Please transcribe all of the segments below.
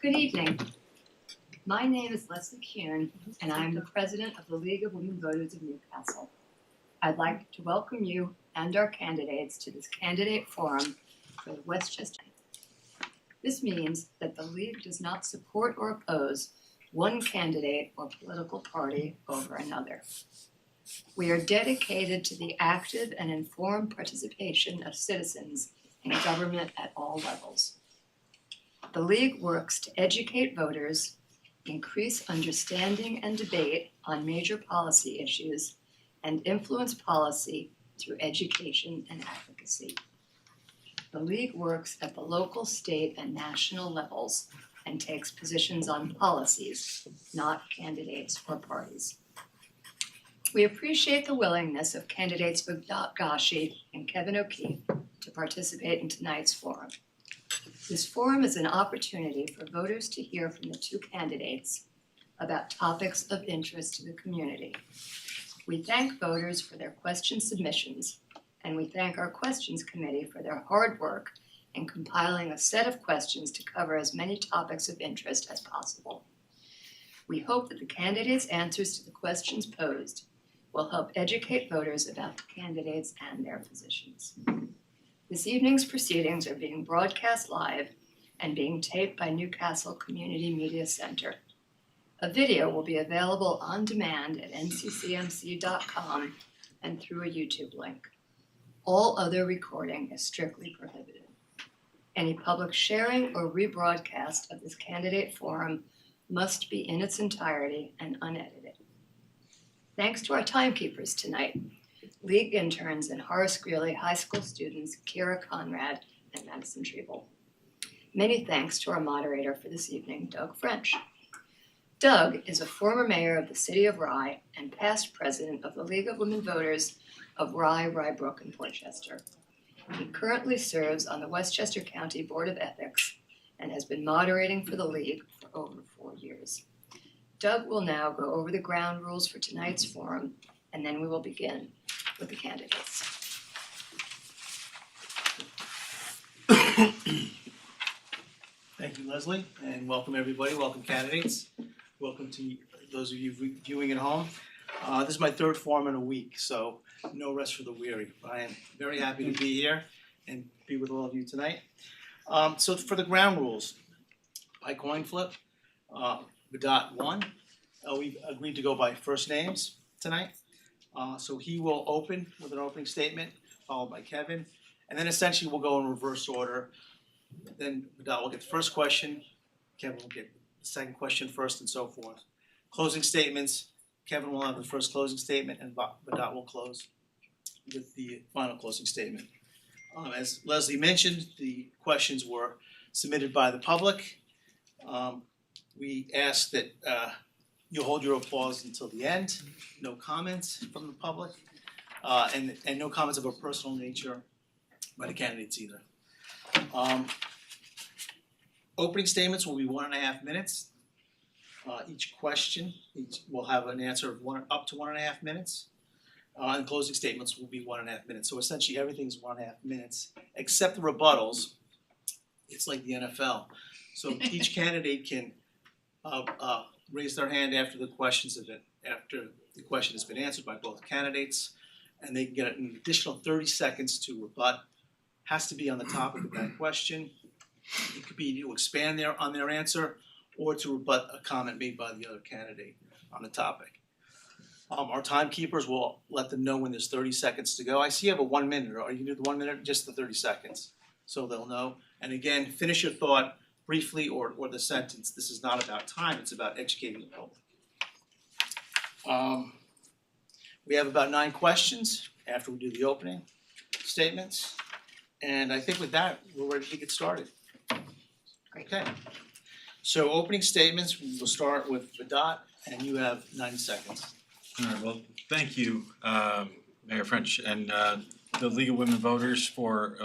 Good evening. My name is Leslie Kuhn, and I'm the president of the League of Women Voters of Newcastle. I'd like to welcome you and our candidates to this candidate forum for the Westchester. This means that the League does not support or oppose one candidate or political party over another. We are dedicated to the active and informed participation of citizens in government at all levels. The League works to educate voters, increase understanding and debate on major policy issues, and influence policy through education and advocacy. The League works at the local, state, and national levels and takes positions on policies, not candidates or parties. We appreciate the willingness of candidates Vidat Gashi and Kevin O'Keefe to participate in tonight's forum. This forum is an opportunity for voters to hear from the two candidates about topics of interest to the community. We thank voters for their question submissions, and we thank our questions committee for their hard work in compiling a set of questions to cover as many topics of interest as possible. We hope that the candidates' answers to the questions posed will help educate voters about the candidates and their positions. This evening's proceedings are being broadcast live and being taped by Newcastle Community Media Center. A video will be available on demand at nccmc.com and through a YouTube link. All other recording is strictly prohibited. Any public sharing or rebroadcast of this candidate forum must be in its entirety and unedited. Thanks to our timekeepers tonight, League interns and Horace Greeley High School students Kira Conrad and Madison Treble. Many thanks to our moderator for this evening, Doug French. Doug is a former mayor of the city of Rye and past president of the League of Women Voters of Rye, Rybrook, and Portchester. He currently serves on the Westchester County Board of Ethics and has been moderating for the League for over 4 years. Doug will now go over the ground rules for tonight's forum, and then we will begin with the candidates. Thank you, Leslie, and welcome everybody. Welcome candidates. Welcome to those of you viewing at home. This is my third forum in a week, so no rest for the weary. I am very happy to be here and be with all of you tonight. So for the ground rules, by coin flip, Vidat won. We've agreed to go by first names tonight. So he will open with an opening statement, followed by Kevin, and then essentially we'll go in reverse order. Then Vidat will get the first question, Kevin will get the second question first, and so forth. Closing statements, Kevin will have the first closing statement, and Vidat will close with the final closing statement. As Leslie mentioned, the questions were submitted by the public. We ask that you hold your applause until the end. No comments from the public, and no comments of a personal nature by the candidates either. Opening statements will be 1.5 minutes. Each question will have an answer of up to 1.5 minutes. And closing statements will be 1.5 minutes. So essentially everything's 1.5 minutes, except the rebuttals. It's like the NFL. So each candidate can raise their hand after the question has been answered by both candidates, and they can get an additional 30 seconds to rebut. Has to be on the topic of that question. It could be to expand on their answer or to rebut a comment made by the other candidate on the topic. Our timekeepers will let them know when there's 30 seconds to go. I see you have a 1 minute. Are you going to do the 1 minute? Just the 30 seconds. So they'll know. And again, finish your thought briefly or the sentence. This is not about time. It's about educating the public. We have about 9 questions after we do the opening statements. And I think with that, we're ready to get started. Okay. So opening statements, we'll start with Vidat, and you have 90 seconds. All right, well, thank you, Mayor French, and the League of Women Voters for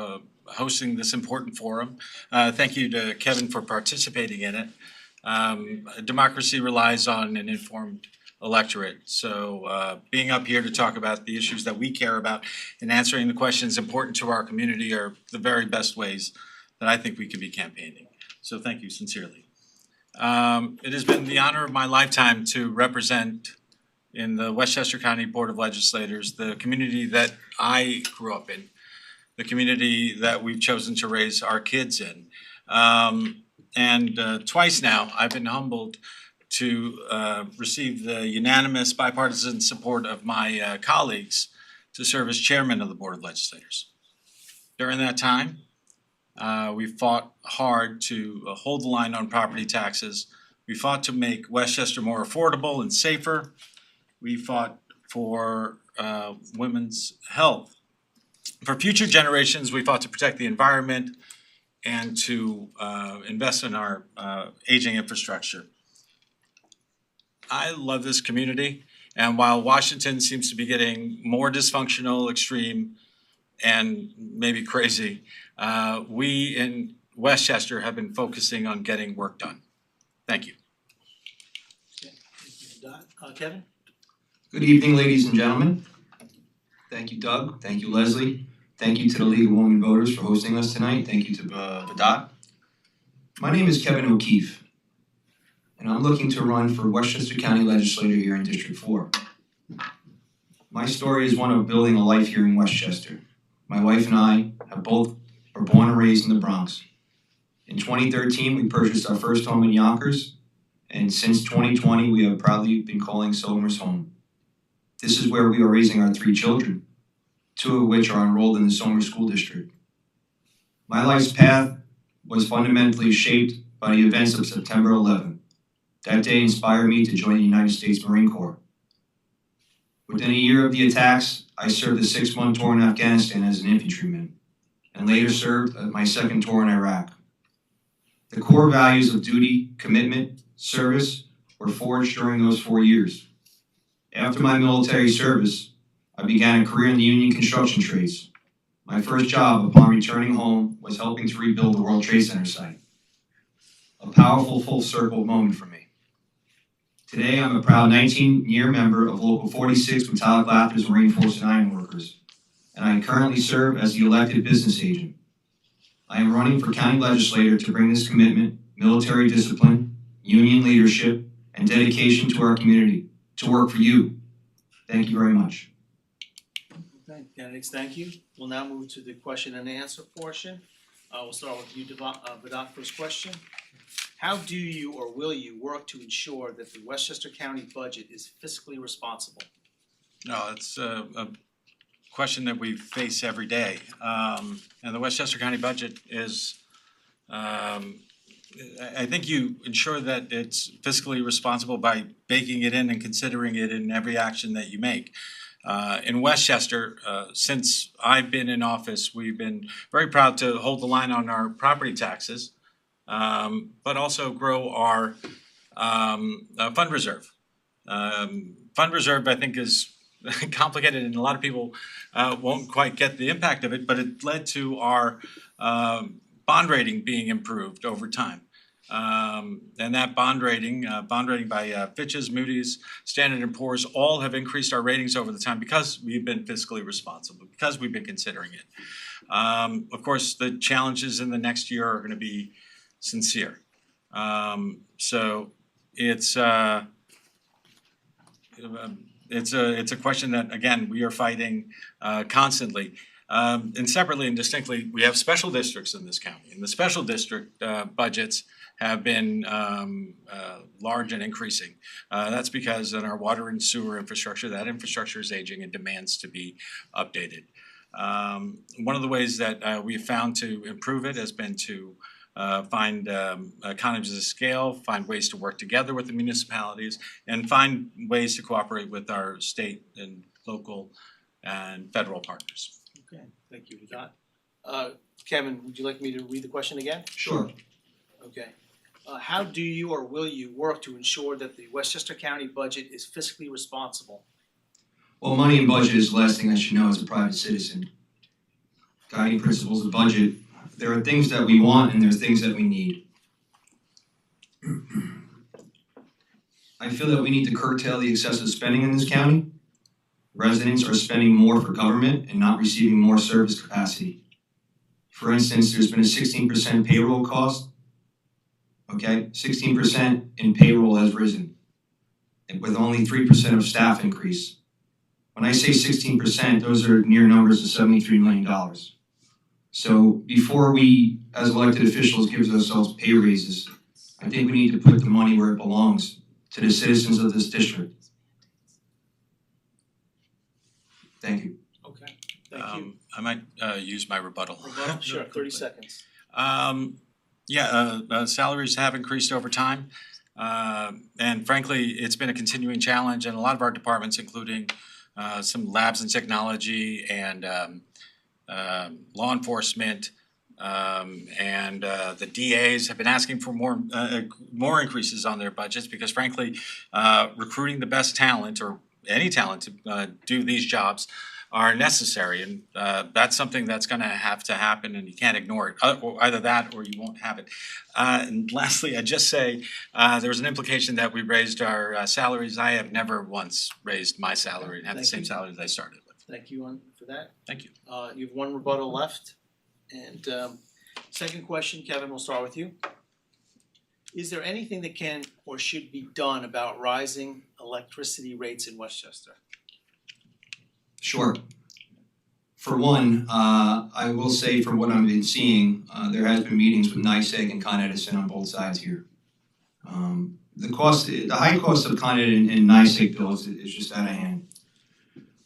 hosting this important forum. Thank you to Kevin for participating in it. Democracy relies on an informed electorate. So being up here to talk about the issues that we care about and answering the questions important to our community are the very best ways that I think we can be campaigning. So thank you sincerely. It has been the honor of my lifetime to represent in the Westchester County Board of Legislators the community that I grew up in, the community that we've chosen to raise our kids in. And twice now, I've been humbled to receive the unanimous bipartisan support of my colleagues to serve as chairman of the Board of Legislators. During that time, we fought hard to hold the line on property taxes. We fought to make Westchester more affordable and safer. We fought for women's health. For future generations, we fought to protect the environment and to invest in our aging infrastructure. I love this community, and while Washington seems to be getting more dysfunctional, extreme, and maybe crazy, we in Westchester have been focusing on getting work done. Thank you. Kevin? Good evening, ladies and gentlemen. Thank you, Doug. Thank you, Leslie. Thank you to the League of Women Voters for hosting us tonight. Thank you to Vedot. My name is Kevin O'Keefe, and I'm looking to run for Westchester County Legislator here in District 4. My story is one of building a life here in Westchester. My wife and I were born and raised in the Bronx. In 2013, we purchased our first home in Yonkers, and since 2020, we have proudly been calling Somers home. This is where we are raising our 3 children, 2 of which are enrolled in the Somers School District. My life's path was fundamentally shaped by the events of September 11th. That day inspired me to join the United States Marine Corps. Within a year of the attacks, I served a 6-month tour in Afghanistan as an infantryman, and later served my 2nd tour in Iraq. The core values of duty, commitment, service were forged during those 4 years. After my military service, I began a career in the union construction trades. My first job upon returning home was helping to rebuild the World Trade Center site. A powerful full circle moment for me. Today, I'm a proud 19-year member of Local 46 Metallic Lathers and Reinforced Iron Workers, and I currently serve as the elected business agent. I am running for county legislator to bring this commitment, military discipline, union leadership, and dedication to our community, to work for you. Thank you very much. Okay, candidates, thank you. We'll now move to the question and answer portion. We'll start with you, Vedot, first question. How do you or will you work to ensure that the Westchester County budget is fiscally responsible? No, it's a question that we face every day. And the Westchester County budget is, I think you ensure that it's fiscally responsible by baking it in and considering it in every action that you make. In Westchester, since I've been in office, we've been very proud to hold the line on our property taxes, but also grow our fund reserve. Fund reserve, I think, is complicated, and a lot of people won't quite get the impact of it, but it led to our bond rating being improved over time. And that bond rating by Fitch's, Moody's, Standard & Poor's, all have increased our ratings over the time because we've been fiscally responsible, because we've been considering it. Of course, the challenges in the next year are going to be sincere. So it's a question that, again, we are fighting constantly. And separately and distinctly, we have special districts in this county, and the special district budgets have been large and increasing. That's because in our water and sewer infrastructure, that infrastructure is aging and demands to be updated. One of the ways that we've found to improve it has been to find economies of scale, find ways to work together with the municipalities, and find ways to cooperate with our state and local and federal partners. Okay, thank you, Vedot. Kevin, would you like me to read the question again? Sure. Okay. How do you or will you work to ensure that the Westchester County budget is fiscally responsible? Well, money and budget is the last thing I should know as a private citizen. Guiding principles of budget, there are things that we want and there are things that we need. I feel that we need to curtail the excessive spending in this county. Residents are spending more for government and not receiving more service capacity. For instance, there's been a 16% payroll okay? 16% in payroll has risen, and with only 3% of staff increase. When I say 16%, those are near numbers of $73 million. So before we, as elected officials, give ourselves pay raises, I think we need to put the money where it belongs, to the citizens of this district. Thank you. Okay, thank you. I might use my rebuttal. Rebuttal? Sure, 30 seconds. Salaries have increased over time. And frankly, it's been a continuing challenge in a lot of our departments, including some labs and technology and law enforcement. And the DAs have been asking for more increases on their budgets because frankly, recruiting the best talent or any talent to do these jobs are necessary, and that's something that's going to have to happen, and you can't ignore it. Either that, or you won't have it. And lastly, I just say there was an implication that we raised our salaries. I have never once raised my salary and had the same salary that I started with. Thank you for that. Thank you. You have one rebuttal left. And second question, Kevin, we'll start with you. Is there anything that can or should be done about rising electricity rates in Westchester? Sure. For one, I will say from what I've been seeing, there has been meetings with NYSEG and Con Edison on both sides here. The high cost of Con Ed and NYSEG bills is just out of hand.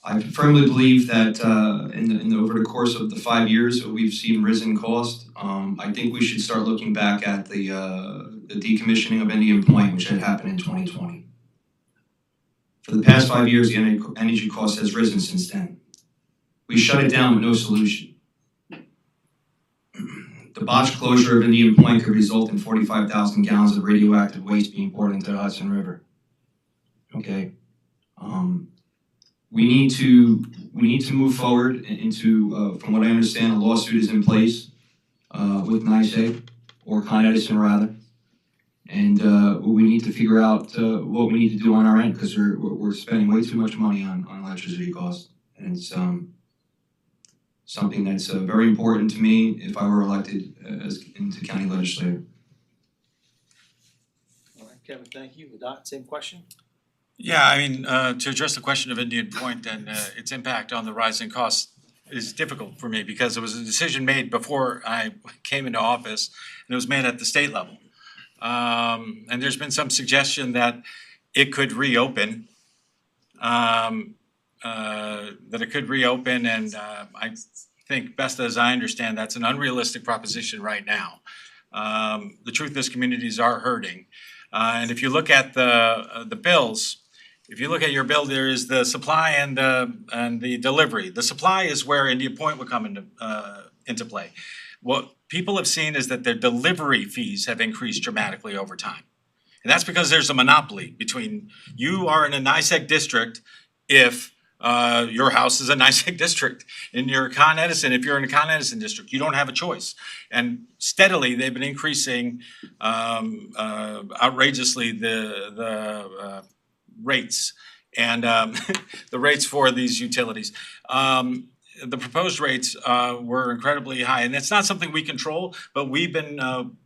I firmly believe that over the course of the 5 years that we've seen risen cost, I think we should start looking back at the decommissioning of Indian Point, which had happened in 2020. For the past 5 years, the energy cost has risen since then. We shut it down with no solution. The botched closure of Indian Point could result in 45,000 gallons of radioactive waste being poured into the Hudson River. Okay. We need to move forward into, from what I understand, a lawsuit is in place with NYSEG, or Con Edison rather, and we need to figure out what we need to do on our end, because we're spending way too much money on electricity costs, and it's something that's very important to me if I were elected into county legislator. All right, Kevin, thank you. Vidot, same question? Yeah, I mean, to address the question of Indian Point and its impact on the rising costs is difficult for me because it was a decision made before I came into office, and it was made at the state level. And there's been some suggestion that it could reopen, and I think, best as I understand, that's an unrealistic proposition right now. The truth is, communities are hurting, and if you look at the bills. If you look at your bill, there is the supply and the delivery. The supply is where Indian Point would come into play. What people have seen is that their delivery fees have increased dramatically over time. And that's because there's a monopoly between you are in a NYSEG district if your house is a NYSEG district. In your Con Edison, if you're in a Con Edison district, you don't have a choice. And steadily they've been increasing outrageously the rates and the rates for these utilities. The proposed rates were incredibly high, and it's not something we control, but we've been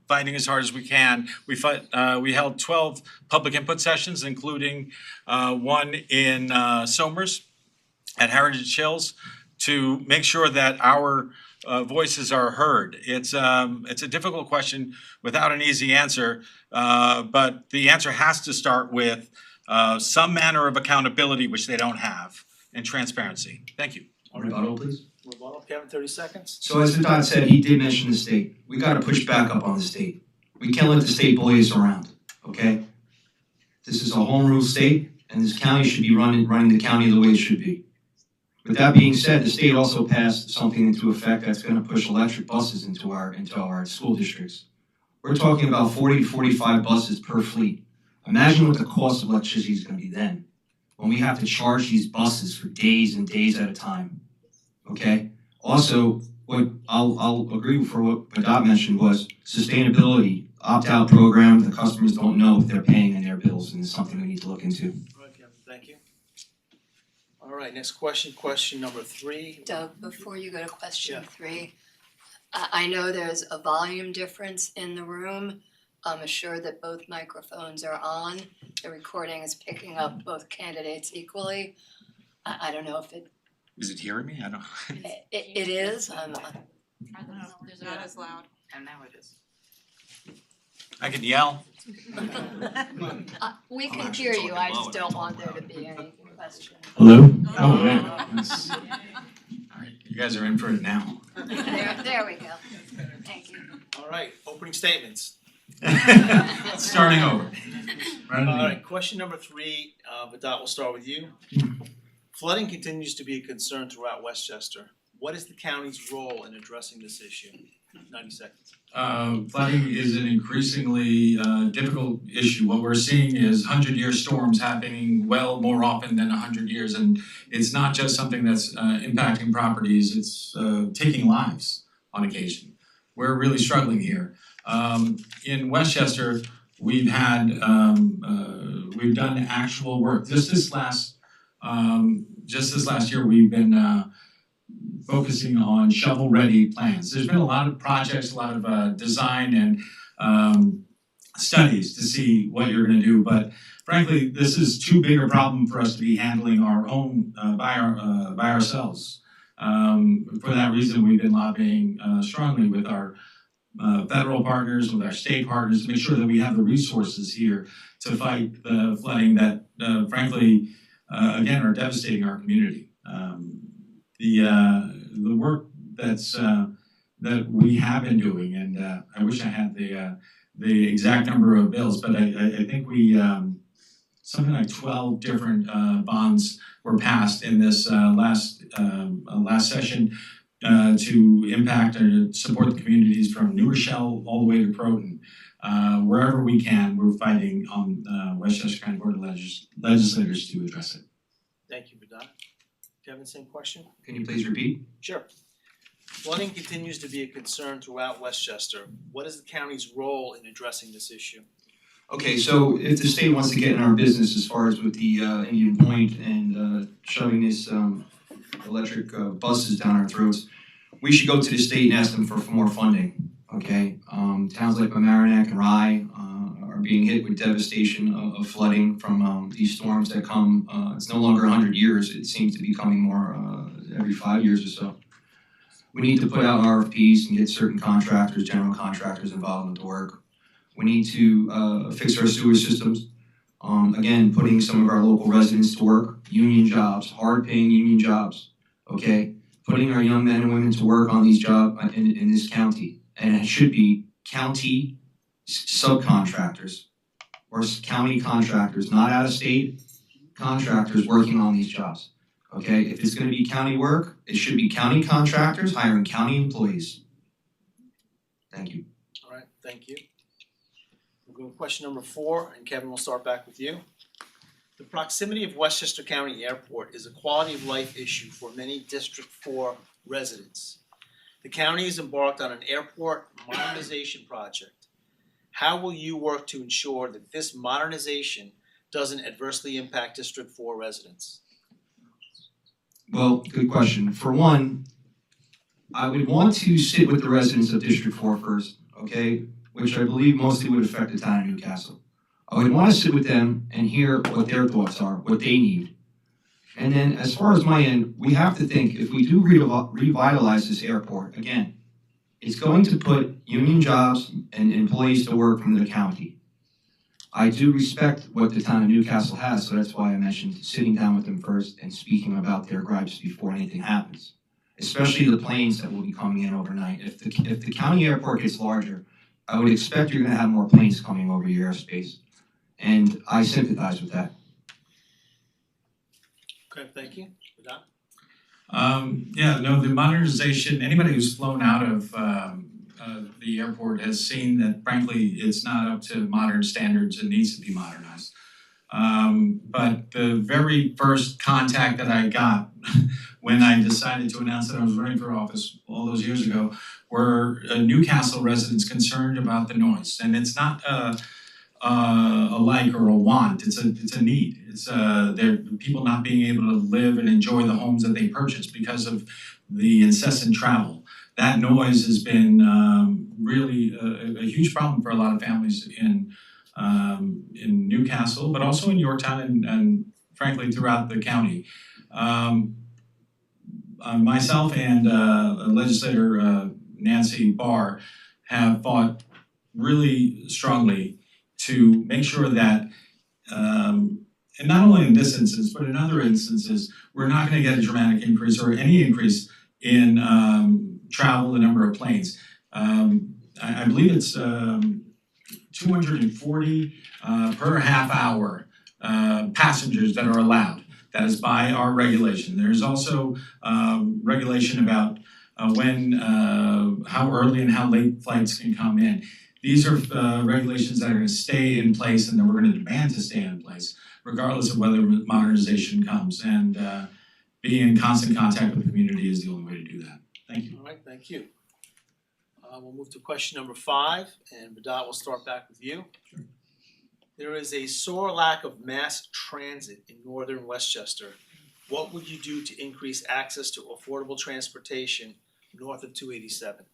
fighting as hard as we can. We held 12 public input sessions, including one in Somers at Heritage Hills, to make sure that our voices are heard. It's a difficult question without an easy answer, but the answer has to start with some manner of accountability, which they don't have, and transparency. Thank you. Rebuttal, please. Rebuttal, Kevin, 30 seconds. So as Vidot said, he did mention the state. We got to push back up on the state. We can't let the state bully us around, okay? This is a home rule state, and this county should be running the county the way it should be. With that being said, the state also passed something into effect that's going to push electric buses into our school districts. We're talking about 40 to 45 buses per fleet. Imagine what the cost of electricity is going to be then, when we have to charge these buses for days and days at a time. Okay. Also, what I'll agree with for what Vidot mentioned was sustainability, opt-out program. The customers don't know if they're paying in their bills, and it's something we need to look into. All right, Kevin, thank you. All right, next question number 3. Doug, before you go to question 3, I know there's a volume difference in the room. assure that both microphones are on. The recording is picking up both candidates equally. I don't know if Is it hearing me? I don't. it is. There's not as loud. And now it is. I can yell. We I'm can actually hear you, talking I low just and don't I'm want there talking to be any question. Hello? Oh, yeah. That's- All right, you guys are in for it now. There we go. Thank you. All right, opening statements. Starting over. All right, question number 3, Vidat, we'll start with you. Flooding continues to be a concern throughout Westchester. What is the county's role in addressing this issue? 90 seconds. Flooding is an increasingly difficult issue. What we're seeing is 100-year storms happening well more often than 100 years, and it's not just something that's impacting properties, it's taking lives on occasion. We're really struggling here. In Westchester, we've had we've done actual work. Just this last year, we've been focusing on shovel-ready plans. There's been a lot of projects, a lot of design and studies to see what you're going to do, but frankly, this is too big a problem for us to be handling our own by ourselves. For that reason, we've been lobbying strongly with our federal partners, with our state partners, to make sure that we have the resources here to fight the flooding that, frankly, again, are devastating our community. The work that we have been doing, and I wish I had the exact number of bills, but I think we something like 12 different bonds were passed in this last session to impact and support the communities from New Rochelle all the way to Croton. Wherever we can, we're fighting on Westchester County Board of Legislators to address it. Thank you, Vidat. Kevin, same question? Can you please repeat? Sure. Flooding continues to be a concern throughout Westchester. What is the county's role in addressing this issue? Okay, so if the state wants to get in our business as far as with the Indian Point and shoving these electric buses down our throats, we should go to the state and ask them for more funding, okay? Towns like Mamaroneck and Rye are being hit with devastation of flooding from these storms that come. It's no longer 100 years, it seems to be coming more every 5 years or so. We need to put out RFPs and get certain contractors, general contractors involved in the work. We need to fix our sewer systems. Again, putting some of our local residents to work, union jobs, hard-paying union jobs, okay? Putting our young men and women to work on these jobs in this county. And it should be county subcontractors or county contractors, not out-of-state contractors working on these jobs, okay? If it's gonna be county work, it should be county contractors hiring county employees. Thank you. All right, thank you. We'll go to question number 4, and Kevin, we'll start back with you. The proximity of Westchester County Airport is a quality of life issue for many District 4 residents. The county has embarked on an airport modernization project. How will you work to ensure that this modernization doesn't adversely impact District 4 residents? Well, good question. For one, I would want to sit with the residents of District 4 first, okay? Which I believe mostly would affect the town of Newcastle. I would want to sit with them and hear what their thoughts are, what they need. And then as far as my end, we have to think, if we do revitalize this airport, again, it's going to put union jobs and employees to work from the county. I do respect what the town of Newcastle has, so that's why I mentioned sitting down with them first and speaking about their gripes before anything happens. Especially the planes that will be coming in overnight. If the county airport gets larger, I would expect you're gonna have more planes coming over your airspace. And I sympathize with that. Okay, thank you. Vidat? The modernization, anybody who's flown out of the airport has seen that frankly, it's not up to modern standards, it needs to be modernized. But the very first contact that I got when I decided to announce that I was running for office all those years ago were Newcastle residents concerned about the noise. And it's not a like or a want, it's a need. It's people not being able to live and enjoy the homes that they purchased because of the incessant travel. that noise has been really a huge problem for a lot of families in Newcastle, but also in Yorktown and frankly throughout the county. Myself and Legislator Nancy Barr have fought really strongly to make sure that, and not only in this instance, but in other instances, we're not going to get a dramatic increase or any increase in travel, the number of planes. I believe it's 240 per half hour passengers that are allowed. That is by our regulation. There's also regulation about how early and how late flights can come in. These are regulations that are going to stay in place and that we're going to demand to stay in place, regardless of whether modernization comes. And being in constant contact with the community is the only way to do that. Thank you. All right, thank you. We'll move to question number 5, and Badat, we'll start back with you. Sure. There is a sore lack of mass transit in northern Westchester. What would you do to increase access to affordable transportation north of 287?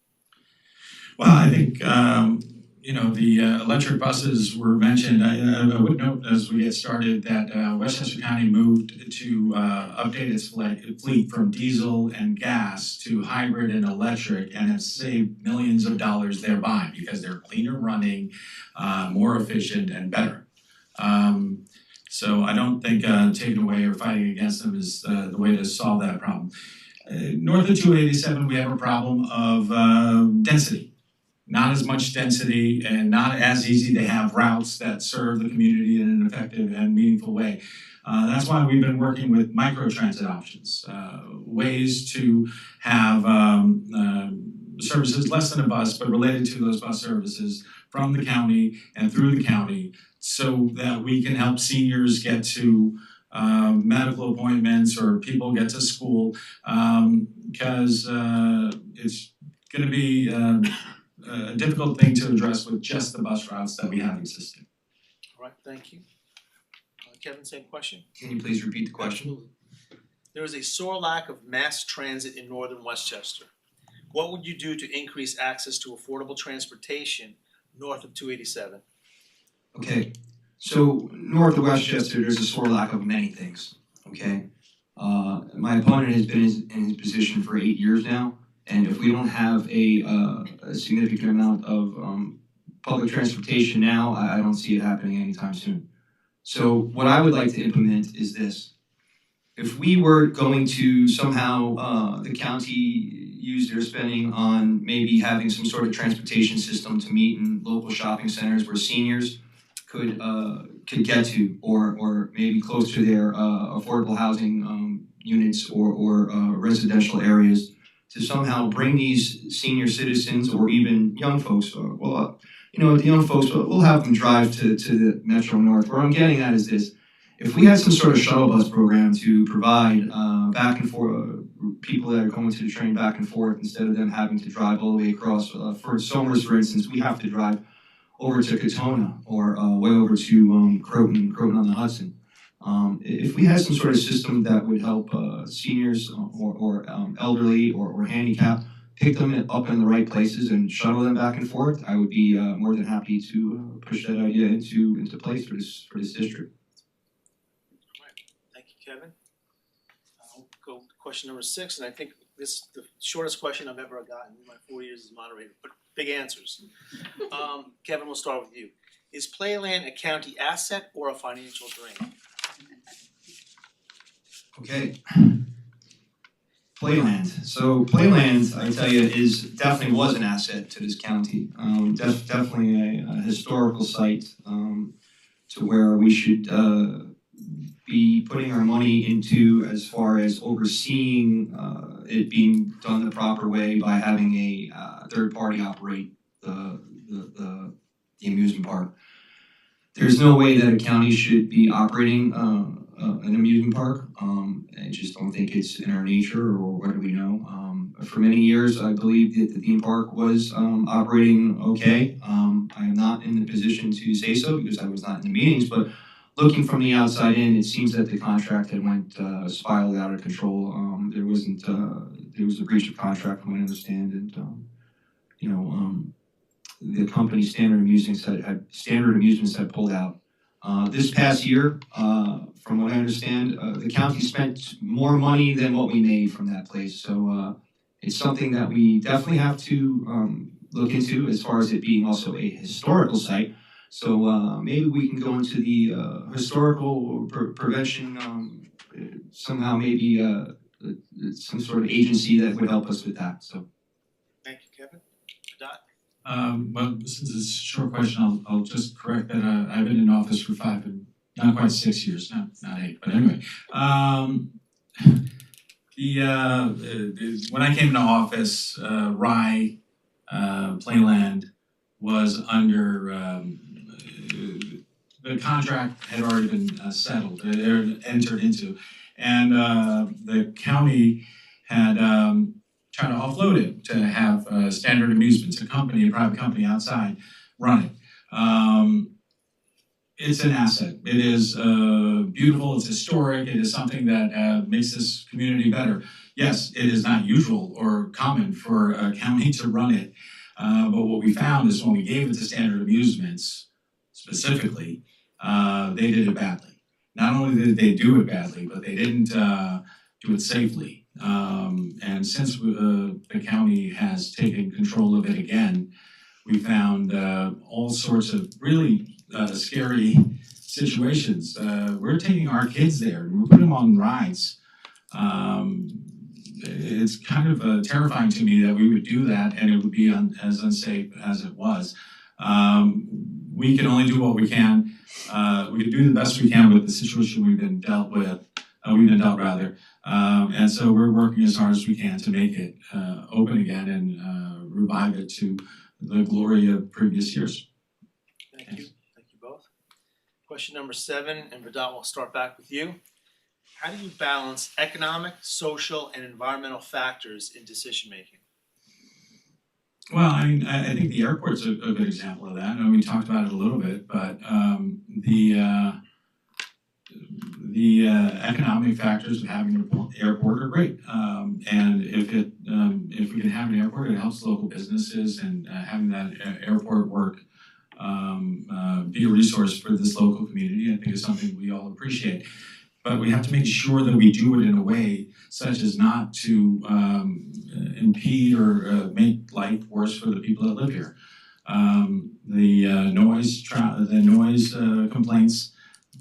Well, I think the electric buses were mentioned. I would note as we get started that Westchester County moved to update its fleet from diesel and gas to hybrid and electric, and has saved millions of dollars thereby because they're cleaner running, more efficient, and better. So I don't think taking away or fighting against them is the way to solve that problem. North of 287, we have a problem of density. Not as much density and not as easy to have routes that serve the community in an effective and meaningful way. That's why we've been working with microtransit options, ways to have services less than a bus, but related to those bus services from the county and through the county, so that we can help seniors get to medical appointments or people get to school, because it's going to be a difficult thing to address with just the bus routes that we have existing. All right, thank you. Kevin, same question. Can you please repeat the question? There is a sore lack of mass transit in northern Westchester. What would you do to increase access to affordable transportation north of 287? Okay, so north of Westchester, there's a sore lack of many things, okay? My opponent has been in his position for 8 years now, and if we don't have a significant amount of public transportation now, I don't see it happening anytime soon. So what I would like to implement is this. If we were going to somehow, the county use their spending on maybe having some sort of transportation system to meet in local shopping centers where seniors could get to, or maybe close to their affordable housing units or residential areas, to somehow bring these senior citizens or even young folks, the young folks, we'll have them drive to the Metro North. Where I'm getting at is this: if we had some sort of shuttle bus program to provide back and forth, people that are going to the train back and forth, instead of them having to drive all the way across. For Somers, for instance, we have to drive over to Katona or way over to Croton on the Hudson. If we had some sort of system that would help seniors or elderly or handicapped, pick them up in the right places and shuttle them back and forth, I would be more than happy to push that idea into place for this district. All right, thank you, Kevin. I'll go to question number 6, and I think this is the shortest question I've ever gotten in my 4 years as moderator, but big answers. Kevin, we'll start with you. Is Playland a county asset or a financial drain? Okay. Playland. So Playland, I tell you, definitely was an asset to this county. Definitely a historical site to where we should be putting our money into, as far as overseeing it being done the proper way by having a third party operate the amusement park. There's no way that a county should be operating an amusement park. I just don't think it's in our nature, or what do we know. For many years, I believe that the theme park was operating okay. I am not in the position to say so because I was not in the meetings, but looking from the outside in, it seems that the contract had went spiraled out of control. There was a breach of contract from what I understand, and the company Standard Amusements had pulled out. This past year, from what I understand, the county spent more money than what we made from that place. So it's something that we definitely have to look into as far as it being also a historical site. So maybe we can go into the historical prevention somehow, maybe some sort of agency that would help us with that. So. Thank you, Kevin. Dot? Well, since it's a short question, I'll just correct that. I've been in office for 5 and not quite 6 years, not 8, but anyway. When I came into office, Rye, Playland was under, the contract had already been settled, entered into, and the county had tried to offload it to have Standard Amusements, a private company outside, run it. It's an asset. It is beautiful, it's historic, it is something that makes this community better. Yes, it is not usual or common for a county to run it, but what we found is when we gave it to Standard Amusements, specifically, they did it badly. Not only did they do it badly, but they didn't do it safely. And since the county has taken control of it again, we found all sorts of really scary situations. We're taking our kids there and we're putting them on rides. It's kind of terrifying to me that we would do that and it would be as unsafe as it was. We can only do what we can. We can do the best we can with the situation we've been dealt with. And so we're working as hard as we can to make it open again and revive it to the glory of previous years. Thank you. Thank you both. Question number 7, and Vedant, we'll start back with you. How do you balance economic, social, and environmental factors in decision making? Well, I think the airport's a good example of that. I know we talked about it a little bit, but the economic factors of having an airport are great. And if we can have an airport, it helps local businesses, and having that airport work be a resource for this local community, I think is something we all appreciate. But we have to make sure that we do it in a way such as not to impede or make life worse for the people that live here. The noise complaints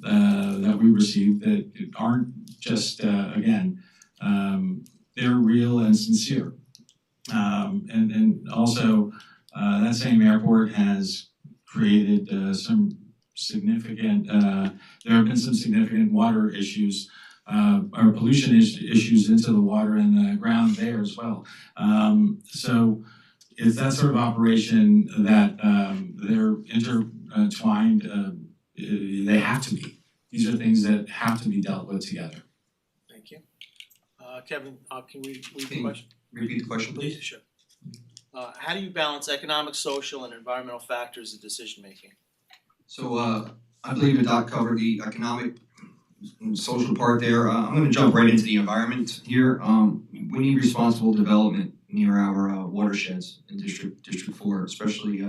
that we receive that aren't just they're real and sincere. And also that same airport has created some significant, there have been some significant water issues, or pollution issues into the water and the ground there as well. So it's that sort of operation that they're intertwined, they have to be. These are things that have to be dealt with together. Thank you. Kevin, can we read the question? Repeat the question, please. Sure. How do you balance economic, social, and environmental factors in decision making? So I believe Doc covered the economic and social part there. I'm going to jump right into the environment here. We need responsible development near our watersheds in District 4, especially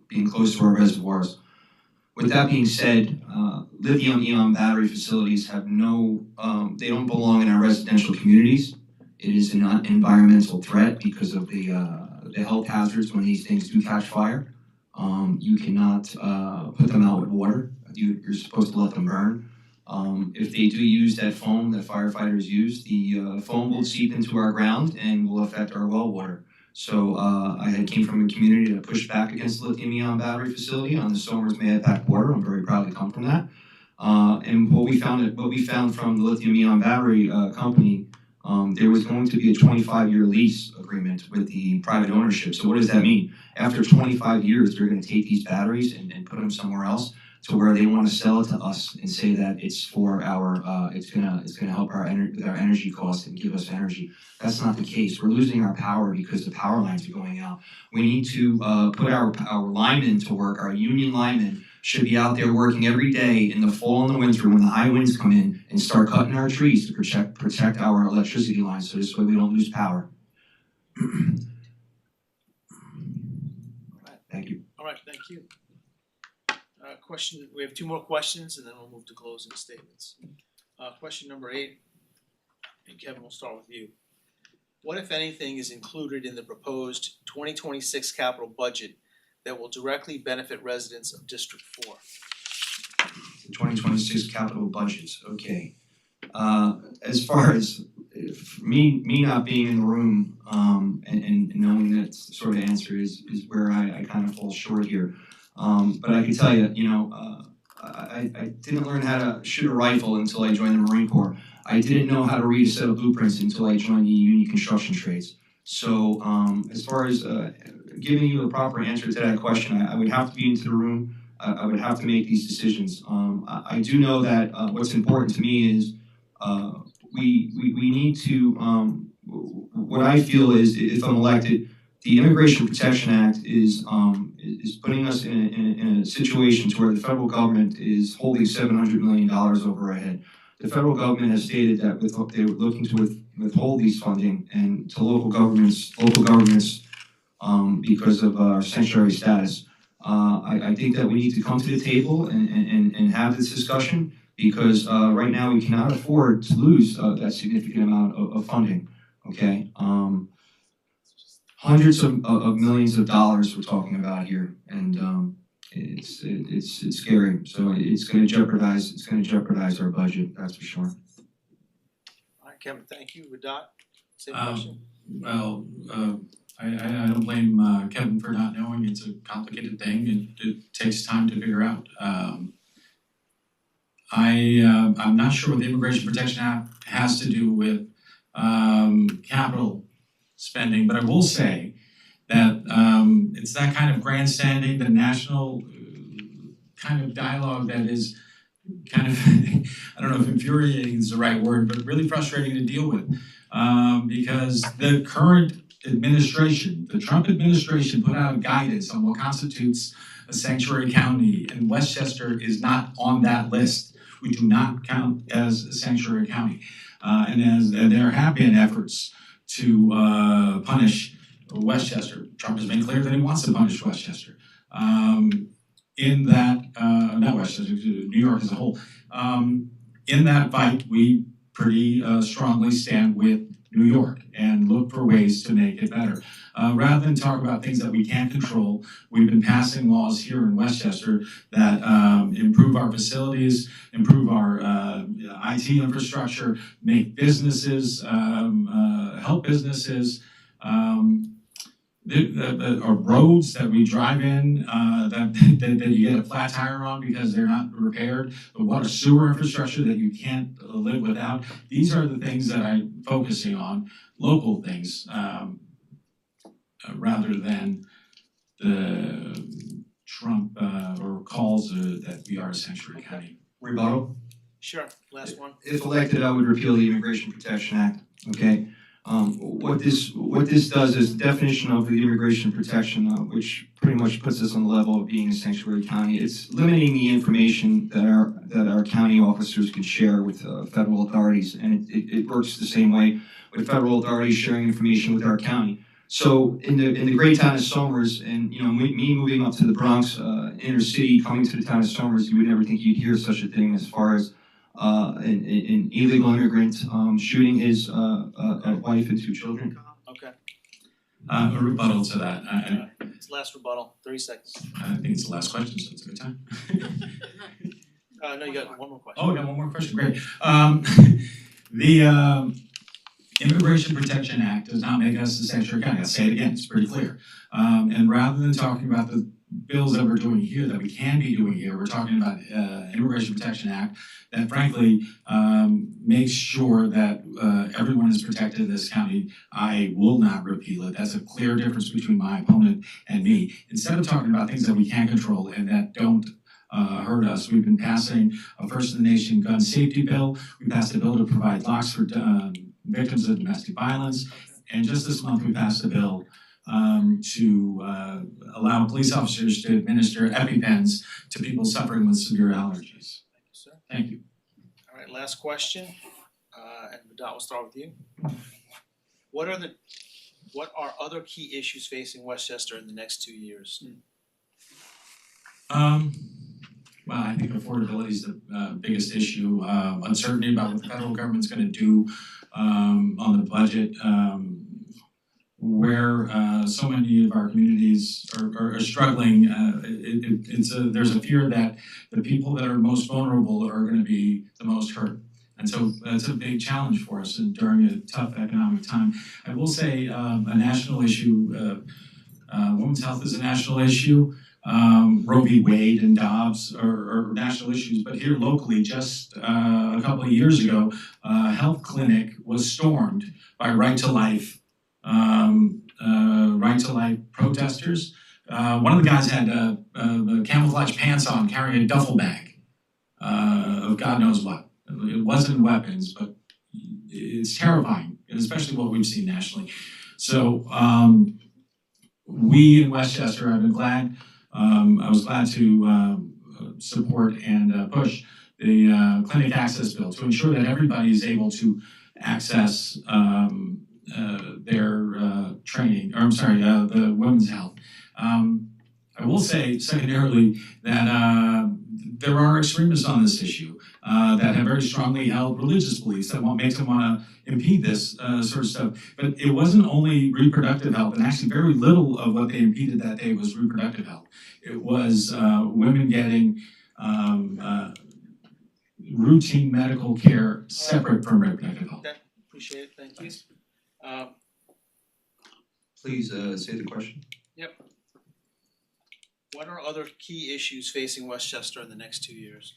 being close to our reservoirs. With that being said, lithium-ion battery facilities have they don't belong in our residential communities. It is an environmental threat because of the health hazards when these things do catch fire. You cannot put them out with water. You're supposed to let them burn. If they do use that foam that firefighters use, the foam will seep into our ground and will affect our well water. So I came from a community that pushed back against the lithium-ion battery facility on the Somers Mayapack border. I'm very proud to come from that. And what we found from the lithium-ion battery company, there was going to be a 25-year lease agreement with the private ownership. So what does that mean? After 25 years, they're going to take these batteries and put them somewhere else to where they want to sell it to us and say that it's for our, it's gonna help with our energy costs and give us energy. That's not the case. We're losing our power because the power lines are going out. We need to put our linemen to work, our union linemen, should be out there working every day in the fall and the winter when the high winds come in and start cutting our trees to protect our electricity lines so this way we don't lose power. Thank you. All right, thank you. Question, we have two more questions and then we'll move to closing statements. Question number 8, and Kevin, we'll start with you. What, if anything, is included in the proposed 2026 capital budget that will directly benefit residents of District 4? The 2026 capital budgets, okay. As far as me not being in the room and knowing that sort of answer is where I kind of fall short here. But I can tell you, I didn't learn how to shoot a rifle until I joined the Marine Corps. I didn't know how to read a set of blueprints until I joined the union construction trades. So as far as giving you a proper answer to that question, I would have to be into the room. I would have to make these decisions. I do know that what's important to me is we need to, what I feel is if I'm elected, the Immigration Protection Act is putting us in a situation to where the federal government is holding $700 million over our head. The federal government has stated that they were looking to withhold these funding and to local governments because of our sanctuary status. I think that we need to come to the table and have this discussion because right now we cannot afford to lose that significant amount of funding. Okay, hundreds of millions of dollars we're talking about here, and it's scary. So it's going to jeopardize our budget. That's for sure. All right, Kevin, thank you. Vedant, same question. Well, I don't blame Kevin for not knowing. It's a complicated thing and it takes time to figure out. I'm not sure what the Immigration Protection Act has to do with capital spending, but I will say that it's that kind of grandstanding, the national kind of dialogue that is kind of, I don't know if infuriating is the right word, but really frustrating to deal with because the current administration, the Trump administration, put out guidance on what constitutes a sanctuary county, and Westchester is not on that list. We do not count as a sanctuary county. And there have been efforts to punish Westchester. Trump has made clear that he wants to punish Westchester. In that, not Westchester, New York as a whole. In that fight, we pretty strongly stand with New York and look for ways to make it better. Rather than talk about things that we can't control, we've been passing laws here in Westchester that improve our facilities, improve our IT infrastructure, make businesses, help businesses. Or roads that we drive in that you get a flat tire on because they're not repaired, the water sewer infrastructure that you can't live without. These are the things that I'm focusing on, local things, rather than the Trump or calls that we are a sanctuary county. Rebuttal? Sure, last one. If elected, I would repeal the Immigration Protection Act, okay? What this does is the definition of the immigration protection, which pretty much puts us on the level of being a sanctuary county. It's limiting the information that our county officers can share with federal authorities, and it works the same way with federal authorities sharing information with our county. So in the great town of Somers, and me moving up to the Bronx inner city, coming to the town of Somers, you would never think you'd hear such a thing as far as an illegal immigrant shooting his wife and 2 children. Okay. A rebuttal to that. It's last rebuttal, 30 seconds. I think it's the last question, so it's a good time. No, you got one more question. Oh, I got one more question. Great. The Immigration Protection Act does not make us a sanctuary county. I'll say it again. It's pretty clear. And rather than talking about the bills that we're doing here, that we can be doing here, we're talking about Immigration Protection Act that frankly makes sure that everyone is protected in this county. I will not repeal it. That's a clear difference between my opponent and me. Instead of talking about things that we can control and that don't hurt us, we've been passing a First in the Nation gun safety bill. We passed a bill to provide locks for victims of domestic violence. And just this month, we passed a bill to allow police officers to administer EpiPens to people suffering with severe allergies. Thank you, sir. Thank you. All right, last question, and Vidal, we'll start with you. What are other key issues facing Westchester in the next 2 years? Well, I think affordability is the biggest issue. Uncertainty about what the federal government's gonna do on the budget. Where so many of our communities are struggling, there's a fear that the people that are most vulnerable are gonna be the most hurt. And so that's a big challenge for us during a tough economic time. I will say a national issue, women's health is a national issue. Roe v. Wade and Dobbs are national issues, but here locally, just a couple of years ago, a health clinic was stormed by Right to Life protesters. One of the guys had camouflage pants on, carrying a duffel bag of God knows what. It wasn't weapons, but it's terrifying, especially what we've seen nationally. So we in Westchester, I've been glad. I was glad to support and push the clinic access bill to ensure that everybody is able to access their training, or the women's health. I will say secondarily that there are extremists on this issue that have very strongly held religious beliefs that makes them want to impede this sort of stuff. But it wasn't only reproductive health, and actually very little of what they impeded that day was reproductive health. It was women getting routine medical care separate from reproductive health. Okay, appreciate it, thank you. Please say the question. Yep. What are other key issues facing Westchester in the next 2 years?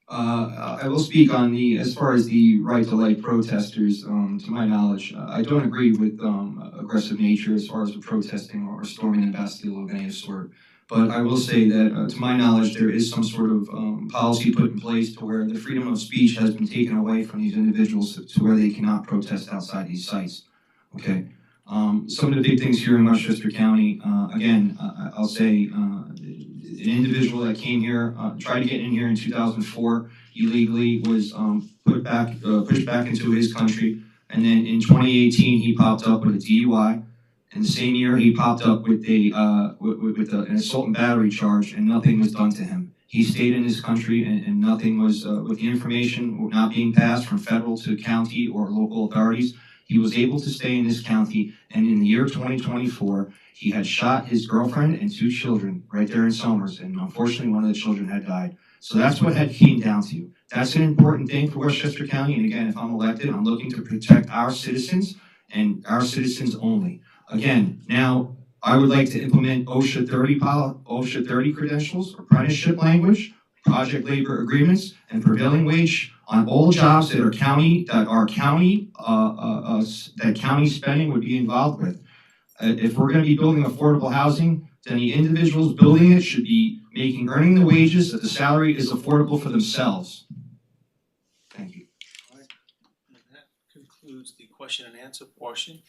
I will speak on as far as the Right to Life protesters, to my knowledge, I don't agree with aggressive nature as far as the protesting or storming the Bastille of any sort. But I will say that, to my knowledge, there is some sort of policy put in place to where the freedom of speech has been taken away from these individuals to where they cannot protest outside these sites. Okay. Some of the big things here in Westchester County, again, I'll say an individual that came here, tried to get in here in 2004 illegally, was pushed back into his country, and then in 2018 he popped up with a DUI. In the same year he popped up with an assault and battery charge, and nothing was done to him. He stayed in his country, and nothing was, with the information not being passed from federal to county or local authorities, he was able to stay in this county, and in the year 2024, he had shot his girlfriend and 2 children right there in Somers, and unfortunately one of the children had died. So that's what it came down to. That's an important thing for Westchester County, and again, if I'm elected, I'm looking to protect our citizens and our citizens only. Again, now, I would like to implement OSHA 30 credentials, apprenticeship language, project labor agreements, and prevailing wage on all jobs that county spending would be involved with. If we're going to be building affordable housing, then the individuals building it should be earning the wages that the salary is affordable for themselves. Thank you. All right. And that concludes the question and answer portion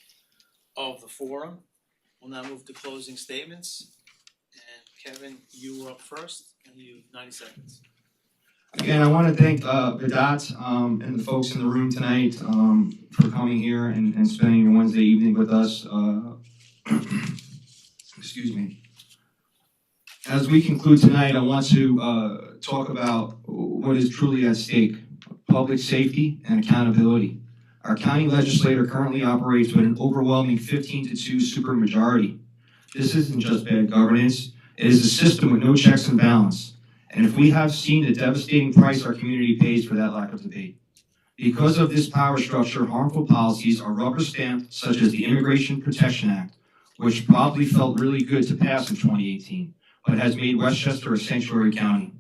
of the forum. We'll now move to closing statements. And Kevin, you were up first, and you have 90 seconds. Again, I want to thank Vidat and the folks in the room tonight for coming here and spending your Wednesday evening with us. Excuse me. As we conclude tonight, I want to talk about what is truly at stake: public safety and accountability. Our county legislator currently operates with an overwhelming 15-2 supermajority. This isn't just bad governance; it is a system with no checks and balance. And if we have seen the devastating price our community pays for that lack of debate. Because of this power structure, harmful policies are rubber stamped, such as the Immigration Protection Act, which probably felt really good to pass in 2018, but has made Westchester a sanctuary county.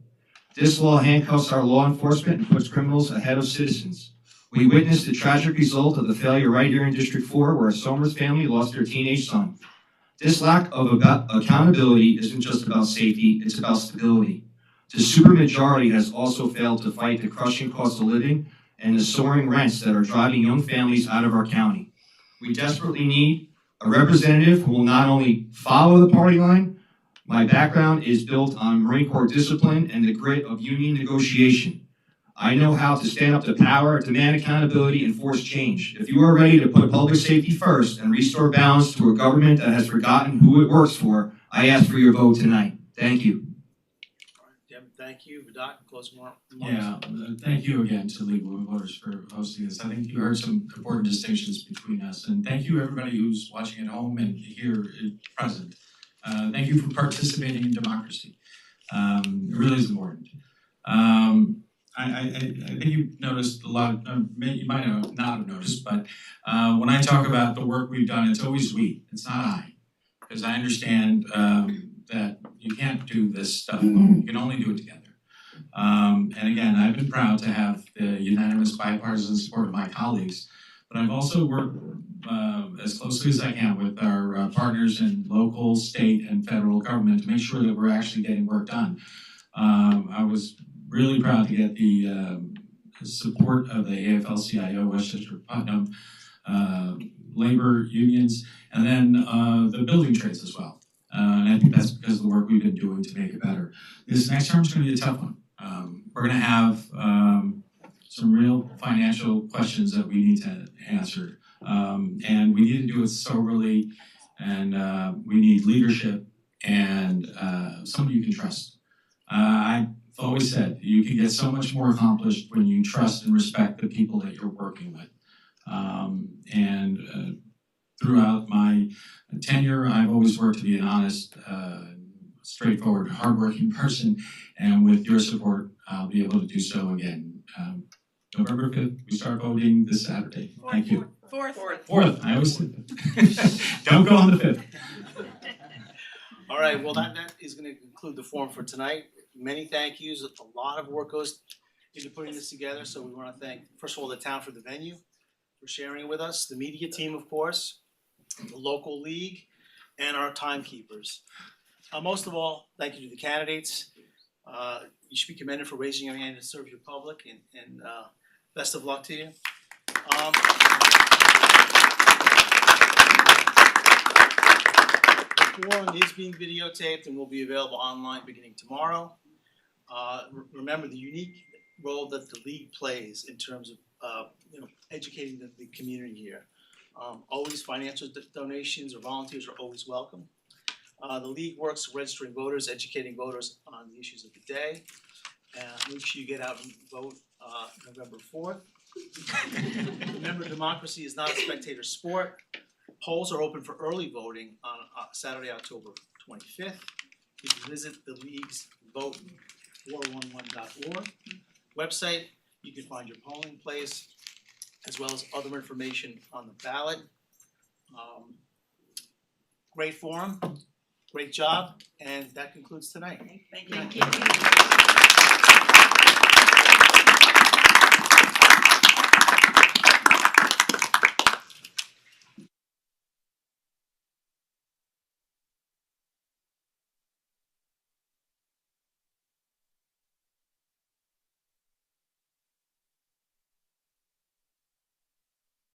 This law handcuffs our law enforcement and puts criminals ahead of citizens. We witnessed the tragic result of the failure right here in District 4, where a Somers family lost their teenage son. This lack of accountability isn't just about safety, it's about stability. The supermajority has also failed to fight the crushing cost of living and the soaring rents that are driving young families out of our county. We desperately need a representative who will not only follow the party line. My background is built on Marine Corps discipline and the grit of union negotiation. I know how to stand up to power, demand accountability, and force change. If you are ready to put public safety first and restore balance to a government that has forgotten who it works for, I ask for your vote tonight. Thank you. All right, Deb, thank you. Vidot, closing remarks? Yeah, thank you again to League of Women Voters for hosting this. I think you heard some important distinctions between us, and thank you everybody who's watching at home and here present. Thank you for participating in democracy. It really is important. I think you've noticed a lot, you might not have noticed, but when I talk about the work we've done, it's always we, it's not I. Because I understand that you can't do this stuff alone, you can only do it together. And again, I've been proud to have the unanimous bipartisan support of my colleagues, but I've also worked as closely as I can with our partners in local, state, and federal government to make sure that we're actually getting work done. I was really proud to get the support of the AFL-CIO, Westchester, Putnam, labor unions, and then the building trades as well. And I think that's because of the work we've been doing to make it better. This next term is going to be a tough one. We're going to have some real financial questions that we need to answer. And we need to do it soberly, and we need leadership and somebody you can trust. I've always said you can get so much more accomplished when you trust and respect the people that you're working with. Throughout my tenure, I've always worked to be an honest, straightforward, hardworking person, and with your support, I'll be able to do so again. November 5th, we start voting this Saturday. Thank you. Fourth. I always said that. Don't go on the 5th. All right, well, that is gonna conclude the forum for tonight. Many thank yous. A lot of work goes into putting this together, so we wanna thank, first of all, the town for the venue, for sharing it with us, the media team, of course, the local league, and our timekeepers. Most of all, thank you to the candidates. You should be commended for raising your hand to serve your public, and best of luck to you. The forum is being videotaped and will be available online beginning tomorrow. Remember the unique role that the league plays in terms of educating the community here. Always financial donations or volunteers are always welcome. The league works registering voters, educating voters on the issues of the day. Make sure you get out and vote November 4th. Remember, democracy is not a spectator sport. Polls are open for early voting on Saturday, October 25th. You can visit the league's vote411.org website. You can find your polling place as well as other information on the ballot. Great forum, great job, and that concludes tonight. Thank you. Thank you.